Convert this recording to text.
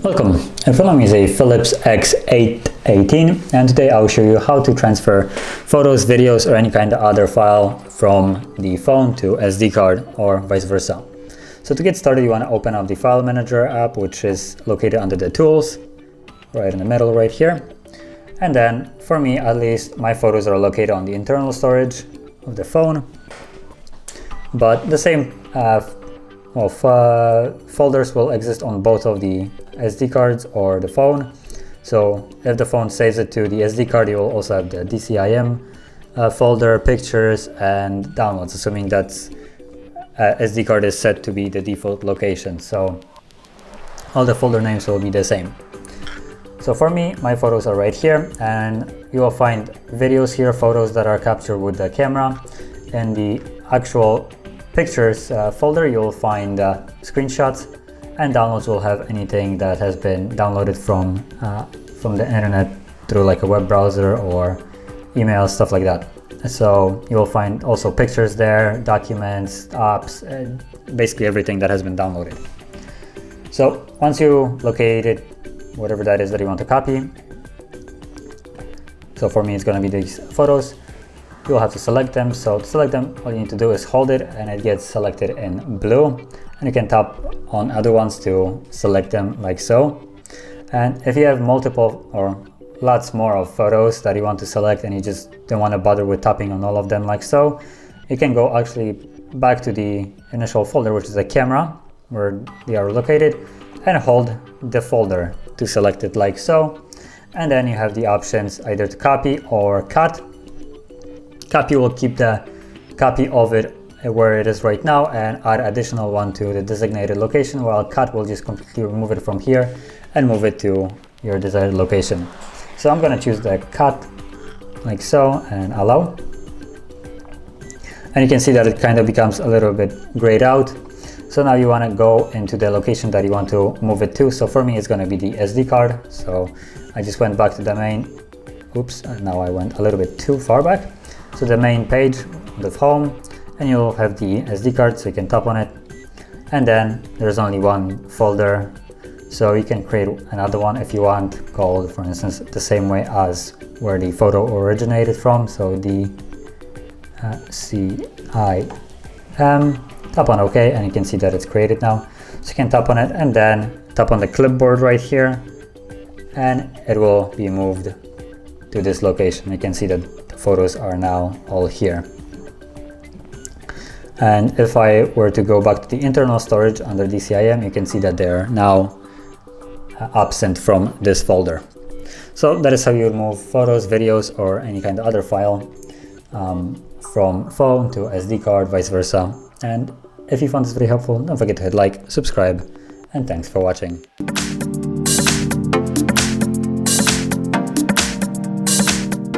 Welcome, in front of me is a Philips X818 and today I'll show you how to transfer photos, videos or any kind of other file from the phone to SD card or vice versa. So to get started you want to open up the File Manager app, which is located under the Tools, right in the middle right here. And then for me at least, my photos are located on the internal storage of the phone, but the same folders will exist on both of the SD cards or the phone. So if the phone saves it to the SD card, you will also have the DCIM folder, pictures and downloads, assuming that SD card is set to be the default location. So all the folder names will be the same. So for me, my photos are right here, and you will find videos here, photos that are captured with the camera. In the actual pictures folder, you'll find screenshots, and downloads will have anything that has been downloaded from the internet through like a web browser or email, stuff like that. So you will find also pictures there, documents, apps, basically everything that has been downloaded. So once you located whatever that is that you want to copy, so for me it's going to be these photos, you'll have to select them. So to select them, all you need to do is hold it and it gets selected in blue, and you can tap on other ones to select them like so. And if you have multiple or lots more of photos that you want to select and you just don't want to bother with tapping on all of them like so, you can go actually back to the initial folder, which is the camera where they are located, and hold the folder to select it like so. And then you have the options either to copy or cut. Copy will keep the copy of it where it is right now and add additional one to the designated location, while cut will just completely remove it from here and move it to your desired location. So I'm going to choose the cut like so and allow. And you can see that it kind of becomes a little bit grayed out. So now you want to go into the location that you want to move it to. So for me it's going to be the SD card. So I just went back to the main, oops, now I went a little bit too far back. So the main page, the home, and you'll have the SD card, so you can tap on it. And then there's only one folder, so you can create another one if you want, called, for instance, the same way as where the photo originated from. So the CIM, tap on OK, and you can see that it's created now. So you can tap on it and then tap on the clipboard right here, and it will be moved to this location. You can see that the photos are now all here. And if I were to go back to the internal storage under DCIM, you can see that they're now absent from this folder. So that is how you remove photos, videos, or any kind of other file from phone to SD card, vice versa. And if you found this video helpful, don't forget to hit like, subscribe, and thanks for watching.